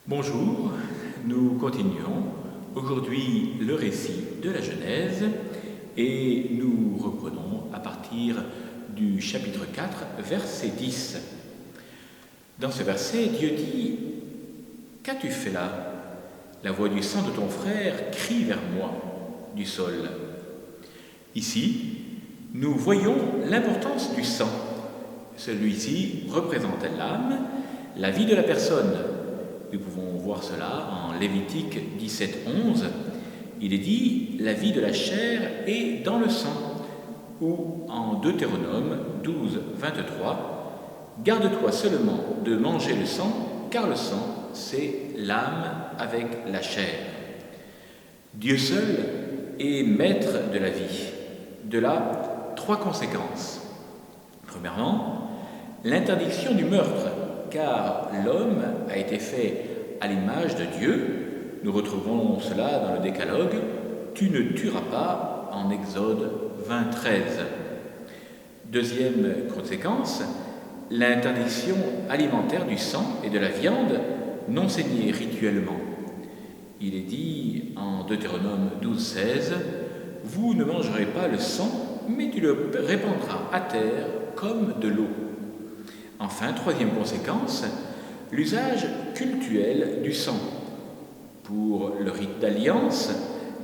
Bonjour, nous continuons aujourd'hui le récit de la Genèse et nous reprenons à partir du chapitre 4, verset 10. Dans ce verset, Dieu dit « Qu'as-tu fait là ? La voix du sang de ton frère crie vers moi du sol. » Ici, nous voyons l'importance du sang. Celui-ci représente l'âme, la vie de la personne. Nous pouvons voir cela en Lévitique 17, 11. Il est dit « La vie de la chair est dans le sang » ou en Deutéronome 12, 23 « Garde-toi seulement de manger le sang, car le sang, c'est l'âme avec la chair. » Dieu seul est maître de la vie. De là, 3 conséquences. Premièrement, l'interdiction du meurtre, car l'homme a été fait à l'image de Dieu. Nous retrouvons cela dans le Décalogue. Tu ne tueras pas en Exode 20, 13. Deuxième conséquence, l'interdiction alimentaire du sang et de la viande non saignée rituellement. Il est dit en Deutéronome 12, 16, « Vous ne mangerez pas le sang, mais tu le répandras à terre comme de l'eau. » Enfin, troisième conséquence, l'usage cultuel du sang. Pour le rite d'alliance,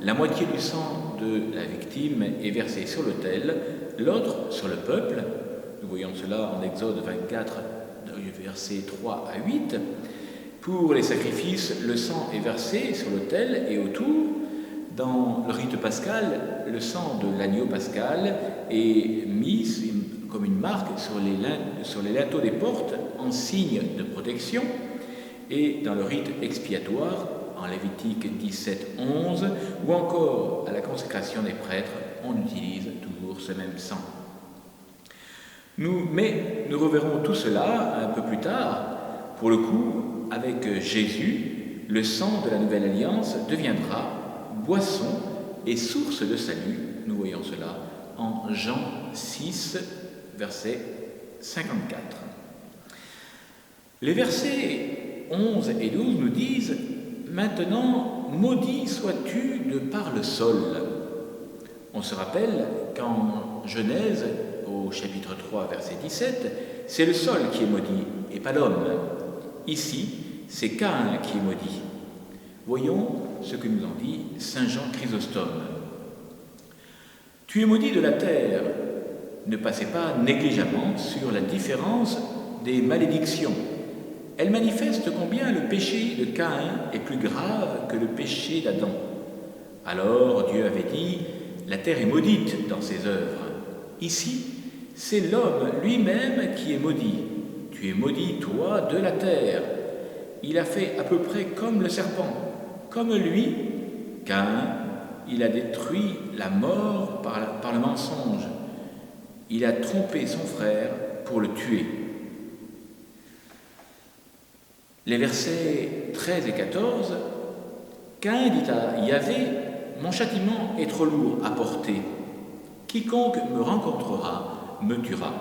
la moitié du sang de la victime est versée sur l'autel, l'autre sur le peuple. Nous voyons cela en Exode 24, versets 3 à 8. Pour les sacrifices, le sang est versé sur l'autel et autour. Dans le rite pascal, le sang de l'agneau pascal est mis comme une marque sur les linteaux des portes en signe de protection. Et dans le rite expiatoire, en Lévitique 17, 11, ou encore à la consécration des prêtres, on utilise toujours ce même sang. Mais nous reverrons tout cela un peu plus tard. Pour le coup, avec Jésus, le sang de la nouvelle alliance deviendra boisson et source de salut. Nous voyons cela en Jean 6, verset 54. Les versets 11 et 12 nous disent « Maintenant, maudit sois-tu de par le sol ». On se rappelle qu'en Genèse, au chapitre 3, verset 17, c'est le sol qui est maudit et pas l'homme. Ici, c'est Caïn qui est maudit. Voyons ce que nous en dit saint Jean Chrysostome. « Tu es maudit de la terre. Ne passez pas négligemment sur la différence des malédictions. Elle manifeste combien le péché de Caïn est plus grave que le péché d'Adam. Alors Dieu avait dit « La terre est maudite dans ses œuvres. » Ici, c'est l'homme lui-même qui est maudit. « Tu es maudit, toi, de la terre. » Il a fait à peu près comme le serpent. Comme lui, Caïn, il a détruit la mort par le mensonge. Il a trompé son frère pour le tuer. Les versets 13 et 14, Caïn dit à Yahvé, « Mon châtiment est trop lourd à porter. Quiconque me rencontrera me tuera. »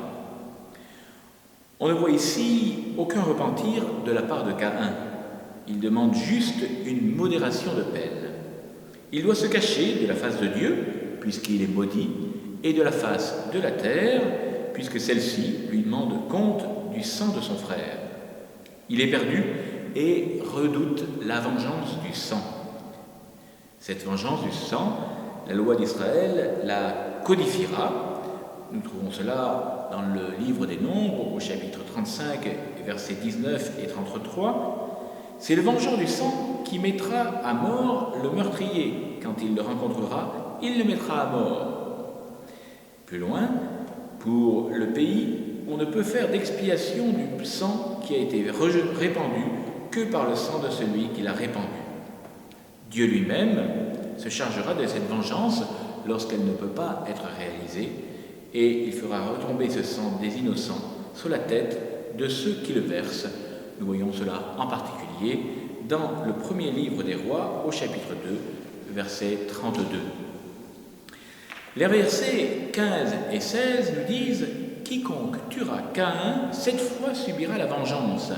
On ne voit ici aucun repentir de la part de Caïn. Il demande juste une modération de peine. Il doit se cacher de la face de Dieu, puisqu'il est maudit, et de la face de la terre, puisque celle-ci lui demande compte du sang de son frère. Il est perdu et redoute la vengeance du sang. Cette vengeance du sang, la loi d'Israël la codifiera. Nous trouvons cela dans le livre des Nombres, au chapitre 35, versets 19 et 33. C'est le vengeur du sang qui mettra à mort le meurtrier. Quand il le rencontrera, il le mettra à mort. Plus loin, pour le pays, on ne peut faire d'expiation du sang qui a été répandu que par le sang de celui qui l'a répandu. Dieu lui-même se chargera de cette vengeance lorsqu'elle ne peut pas être réalisée, et il fera retomber ce sang des innocents sur la tête de ceux qui le versent. Nous voyons cela en particulier dans le premier livre des Rois, au chapitre 2, verset 32. Les versets 15 et 16 nous disent « Quiconque tuera Caïn, cette fois subira la vengeance. »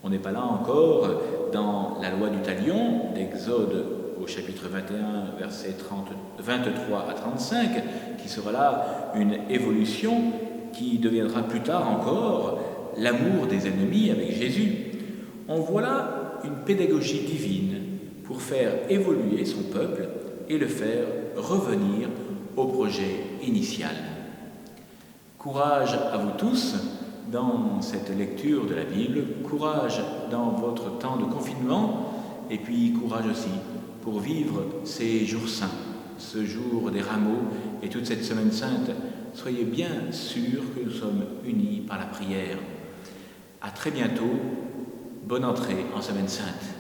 On n'est pas là encore dans la loi du talion, d'Exode au chapitre 21, versets 23 à 35, qui sera là une évolution qui deviendra plus tard encore l'amour des ennemis avec Jésus. On voit là une pédagogie divine pour faire évoluer son peuple et le faire revenir au projet initial. Courage à vous tous dans cette lecture de la Bible, courage dans votre temps de confinement, et puis courage aussi pour vivre ces jours saints, ce jour des rameaux et toute cette semaine sainte. Soyez bien sûrs que nous sommes unis par la prière. À très bientôt, bonne entrée en semaine sainte.